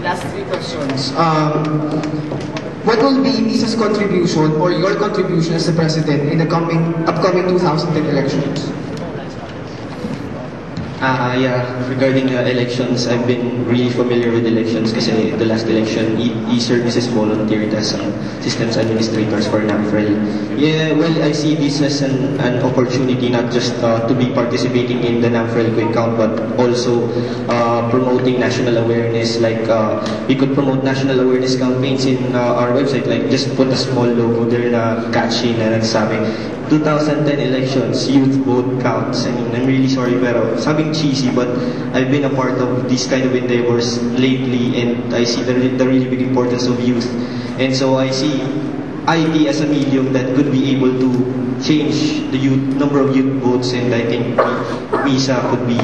last three questions. What will be Misa's contribution or your contribution as the president in the upcoming 2010 elections? Yeah, regarding elections, I've been really familiar with elections kasi the last election, e-services volunteered as systems administrators for NAMFREL. Yeah, well, I see this as an opportunity not just to be participating in the NAMFREL Quick Count, but also promoting national awareness. Like, we could promote national awareness campaigns in our website, like just put a small logo there na catchy na nagsabi, 2010 elections, youth vote counts. I mean, I'm really sorry, pero sabing cheesy, but I've been a part of these kind of endeavors lately, and I see the really big importance of youth. And so I see IT as a medium that could be able to change the number of youth votes, and I think MISA could be,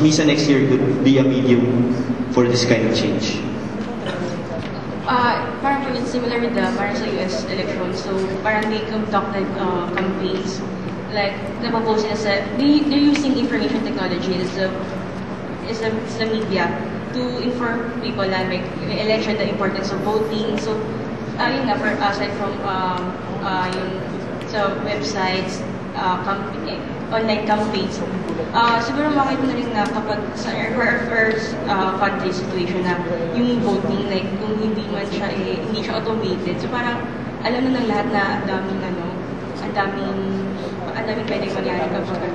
MISA next year could be a medium for this kind of change. Parang po yun, similar with the parang sa US election. So parang they conducted campaigns like napapose nila sa they're using information technology as the media to inform people na like election, the importance of voting. So yun nga, aside from yung sa websites, online campaigns, siguro makita na rin na kapag sa first country situation na yung voting, like kung hindi siya automated, so parang alam na ng lahat na ang daming pwedeng mangyari kapag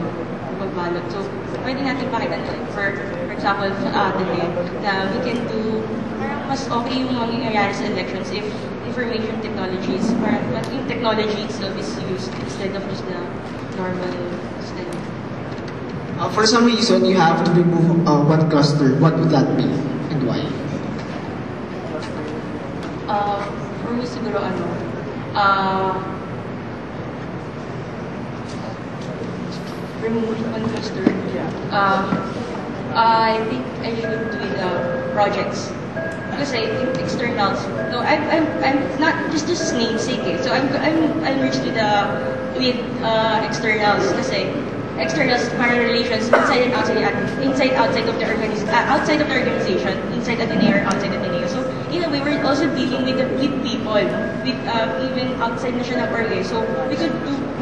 mag-ballot. So pwede natin pakita na, for example, today, na we can do, parang mas okay yung mangyayari sa elections if information technologies, parang yung technology itself is used instead of just the normal system. For some reason, you have to remove one cluster. What would that be and why? For me, siguro remove one cluster. I think I should do the projects. Because I think externals. No, I'm not just namesake. So I'm merged with externals. Kasi externals para relations inside and outside of the outside of the organization, inside Ateneo or outside Ateneo. So in a way, we're also dealing with people, with even outside na siya ng org. So we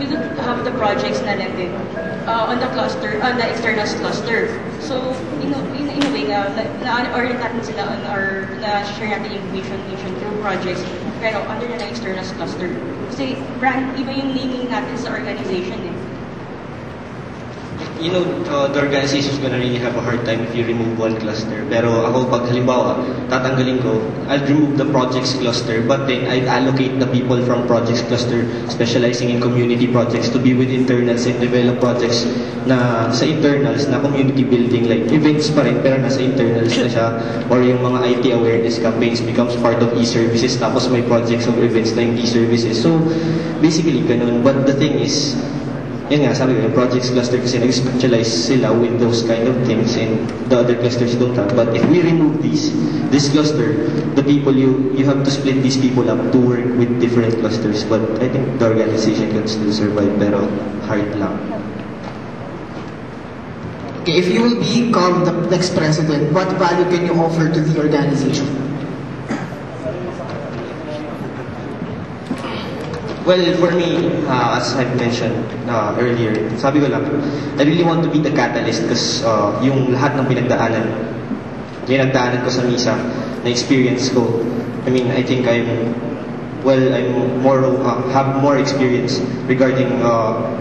could have the projects na lang din on the cluster, on the externals cluster. So in a way na-orient natin sila on our na-share natin yung vision through projects, pero under na externals cluster. Kasi brand, iba yung naming natin sa organization eh. You know, the organization is gonna really have a hard time if you remove one cluster. Pero ako, pag halimbawa, tatanggalin ko, I'll remove the projects cluster, but then I'll allocate the people from projects cluster specializing in community projects to be with internals and develop projects na sa internals na community building, like events pa rin, pero nasa internals na siya, or yung mga IT awareness campaigns becomes part of e-services, tapos may projects of events na yung e-services. So, basically, ganun. But the thing is, yun nga, sabi ko, yung projects cluster kasi nag-specialize sila with those kind of things and the other clusters don't have. But if we remove this cluster, the people, you have to split these people up to work with different clusters. But I think the organization can still survive, pero hard lang. Okay, if you will become the next president, what value can you offer to the organization? Well, for me, as I've mentioned earlier, sabi ko lang, I really want to be the catalyst because yung lahat ng pinagdaanan ko sa MISA, na experience ko, I mean, I think have more experience regarding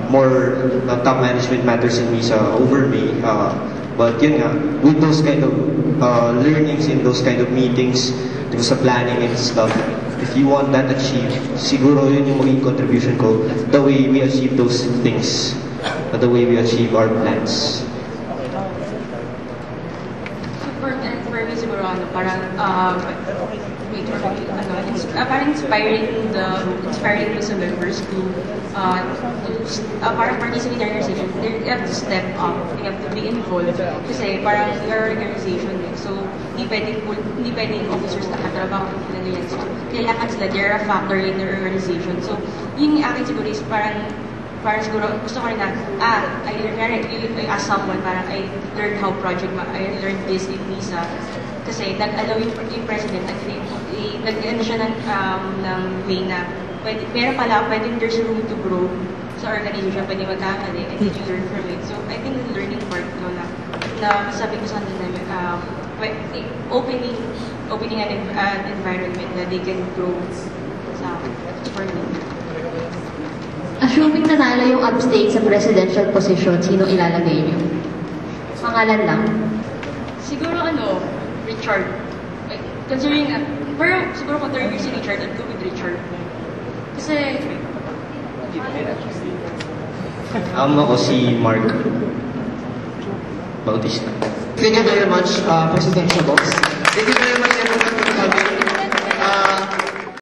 more top management matters in MISA over me. But yun nga, with those kind of learnings in those kind of meetings, sa planning and stuff, if you want that achieved, siguro yun yung maging contribution ko, the way we achieve those things, the way we achieve our plans. So for me siguro parang parang inspiring the members to parang participate in the organization. They have to step up, they have to be involved kasi parang your organization so hindi pwedeng officers na katrabaho nila yan. So kailangan sila, they're a factor in their organization. So yun yung akin siguro is parang siguro gusto ko rin na I ask someone, parang I learned how I learned this in MISA. Kasi nag-allow yung president, nag-ano siya ng way na meron pala, there's room to grow sa organization, pwede magkamali, and then you learn from it. So, I think the learning part ko na sabi ko sa kanila, opening an environment that they can grow for me. Assuming nanalo yung upstate sa presidential position, sino ilalagay niyo? Pangalan lang. Siguro Richard. Considering pero siguro kung third year si Richard, I'd go with Richard. Kasi, Ako si Mark Bautista. Thank you very much, Presidential Box. Thank you very much, everyone.